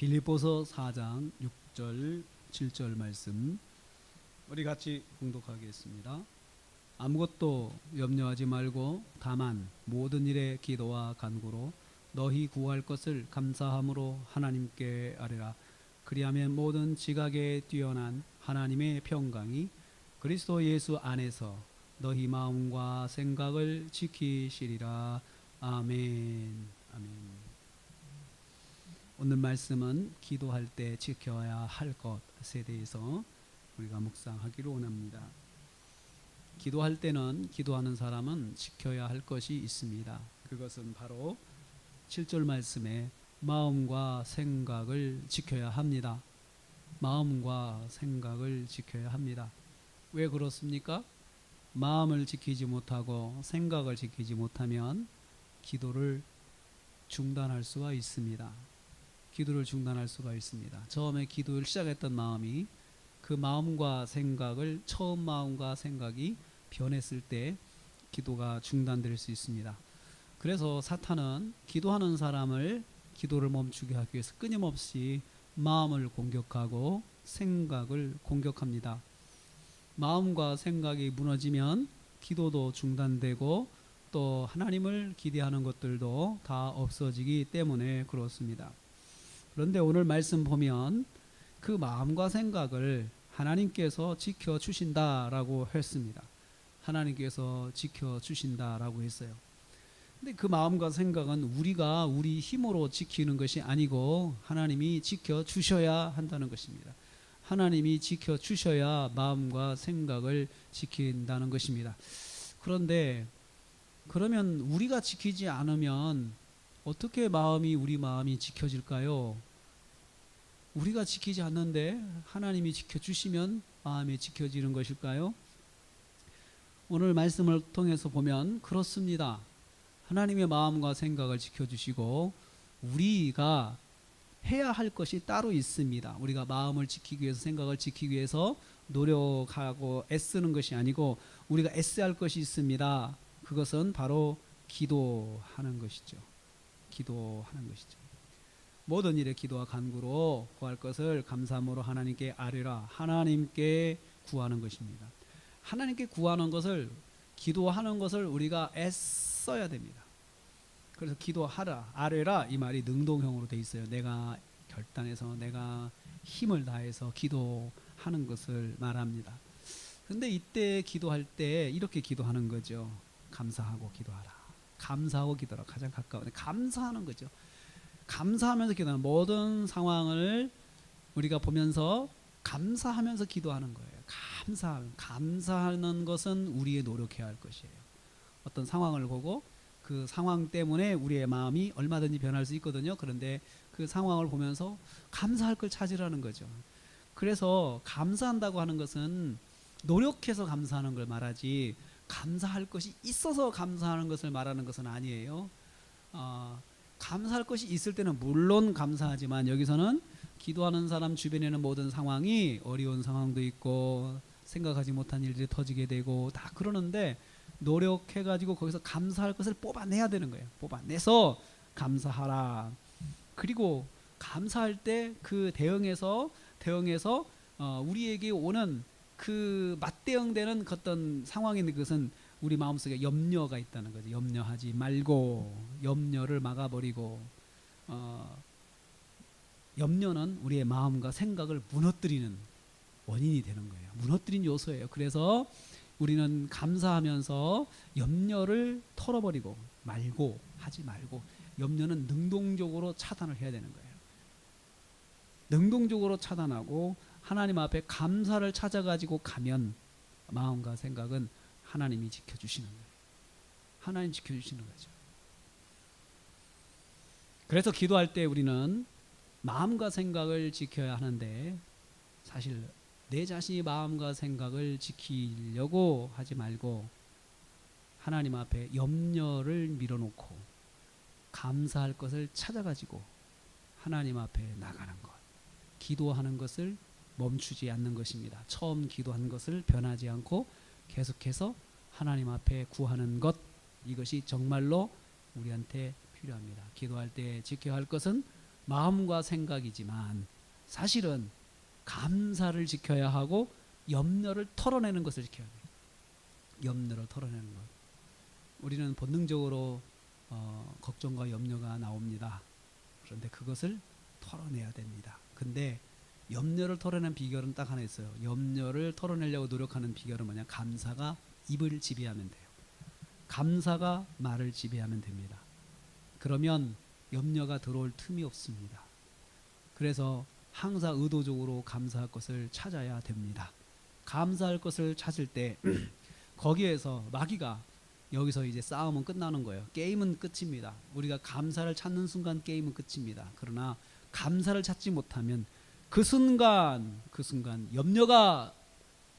빌립보서 4장 6절 7절 말씀 우리 같이 봉독하겠습니다. 아무것도 염려하지 말고 다만 모든 일에 기도와 간구로 너희 구할 것을 감사함으로 하나님께 아뢰라. 그리하면 모든 지각에 뛰어난 하나님의 평강이 그리스도 예수 안에서 너희 마음과 생각을 지키시리라. 아멘. 아멘. 오늘 말씀은 기도할 때 지켜야 할 것에 대해서 우리가 묵상하기를 원합니다. 기도할 때는 기도하는 사람은 지켜야 할 것이 있습니다. 그것은 바로 7절 말씀에 마음과 생각을 지켜야 합니다. 마음과 생각을 지켜야 합니다. 왜 그렇습니까? 마음을 지키지 못하고 생각을 지키지 못하면 기도를 중단할 수가 있습니다. 기도를 중단할 수가 있습니다. 처음에 기도를 시작했던 마음이 그 마음과 생각을 처음 마음과 생각이 변했을 때 기도가 중단될 수 있습니다. 그래서 사탄은 기도하는 사람을 기도를 멈추게 하기 위해서 끊임없이 마음을 공격하고 생각을 공격합니다. 마음과 생각이 무너지면 기도도 중단되고 또 하나님을 기대하는 것들도 다 없어지기 때문에 그렇습니다. 그런데 오늘 말씀 보면 그 마음과 생각을 하나님께서 지켜주신다라고 했습니다. 하나님께서 지켜주신다라고 했어요. 근데 그 마음과 생각은 우리가 우리 힘으로 지키는 것이 아니고 하나님이 지켜주셔야 한다는 것입니다. 하나님이 지켜주셔야 마음과 생각을 지킨다는 것입니다. 그런데 그러면 우리가 지키지 않으면 어떻게 우리 마음이 지켜질까요? 우리가 지키지 않는데 하나님이 지켜주시면 마음이 지켜지는 것일까요? 오늘 말씀을 통해서 보면 그렇습니다. 하나님의 마음과 생각을 지켜주시고 우리가 해야 할 것이 따로 있습니다. 우리가 마음을 지키기 위해서 생각을 지키기 위해서 노력하고 애쓰는 것이 아니고 우리가 애써야 할 것이 있습니다. 그것은 바로 기도하는 것이죠. 기도하는 것이죠. 모든 일에 기도와 간구로 구할 것을 감사함으로 하나님께 아뢰라. 하나님께 구하는 것입니다. 하나님께 구하는 것을 기도하는 것을 우리가 애써야 됩니다. 그래서 기도하라, 아뢰라 이 말이 능동형으로 돼 있어요. 내가 결단해서 내가 힘을 다해서 기도하는 것을 말합니다. 근데 이때 기도할 때 이렇게 기도하는 거죠. 감사하고 기도하라. 감사하고 기도하라. 가장 가까운 감사하는 거죠. 감사하면서 기도하는 모든 상황을 우리가 보면서 감사하면서 기도하는 거예요. 감사하는 것은 우리의 노력해야 할 것이에요. 어떤 상황을 보고 그 상황 때문에 우리의 마음이 얼마든지 변할 수 있거든요. 그런데 그 상황을 보면서 감사할 걸 찾으라는 거죠. 그래서 감사한다고 하는 것은 노력해서 감사하는 걸 말하지 감사할 것이 있어서 감사하는 것을 말하는 것은 아니에요. 감사할 것이 있을 때는 물론 감사하지만 여기서는 기도하는 사람 주변에는 모든 상황이 어려운 상황도 있고 생각하지 못한 일들이 터지게 되고 다 그러는데 노력해가지고 거기서 감사할 것을 뽑아내야 되는 거예요. 뽑아내서 감사하라. 그리고 감사할 때 그 대응해서 우리에게 오는 그 맞대응되는 어떤 상황이 있는 것은 우리 마음속에 염려가 있다는 거죠. 염려하지 말고 염려를 막아버리고 염려는 우리의 마음과 생각을 무너뜨리는 원인이 되는 거예요. 무너뜨린 요소예요. 그래서 우리는 감사하면서 염려를 털어버리고 하지 말고 염려는 능동적으로 차단을 해야 되는 거예요. 능동적으로 차단하고 하나님 앞에 감사를 찾아가지고 가면 마음과 생각은 하나님이 지켜주시는 거예요. 하나님 지켜주시는 거죠. 그래서 기도할 때 우리는 마음과 생각을 지켜야 하는데 사실 내 자신이 마음과 생각을 지키려고 하지 말고 하나님 앞에 염려를 밀어놓고 감사할 것을 찾아가지고 하나님 앞에 나가는 것, 기도하는 것을 멈추지 않는 것입니다. 처음 기도한 것을 변하지 않고 계속해서 하나님 앞에 구하는 것, 이것이 정말로 우리한테 필요합니다. 기도할 때 지켜야 할 것은 마음과 생각이지만 사실은 감사를 지켜야 하고 염려를 털어내는 것을 지켜야 돼요. 염려를 털어내는 것. 우리는 본능적으로 걱정과 염려가 나옵니다. 그런데 그것을 털어내야 됩니다. 근데 염려를 털어내는 비결은 딱 하나 있어요. 염려를 털어내려고 노력하는 비결은 뭐냐? 감사가 입을 지배하면 돼요. 감사가 말을 지배하면 됩니다. 그러면 염려가 들어올 틈이 없습니다. 그래서 항상 의도적으로 감사할 것을 찾아야 됩니다. 감사할 것을 찾을 때 거기에서 마귀가 여기서 이제 싸움은 끝나는 거예요. 게임은 끝입니다. 우리가 감사를 찾는 순간 게임은 끝입니다. 그러나 감사를 찾지 못하면 그 순간 염려가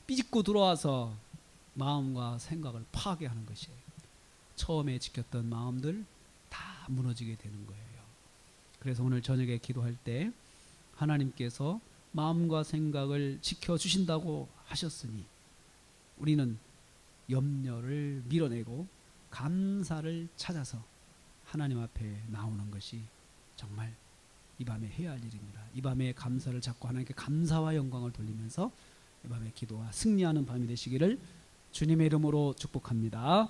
삐집고 들어와서 마음과 생각을 파괴하는 것이에요. 처음에 지켰던 마음들 다 무너지게 되는 거예요. 그래서 오늘 저녁에 기도할 때 하나님께서 마음과 생각을 지켜주신다고 하셨으니 우리는 염려를 밀어내고 감사를 찾아서 하나님 앞에 나오는 것이 정말 이 밤에 해야 할 일입니다. 이 밤에 감사를 잡고 하나님께 감사와 영광을 돌리면서 이 밤에 기도와 승리하는 밤이 되시기를 주님의 이름으로 축복합니다.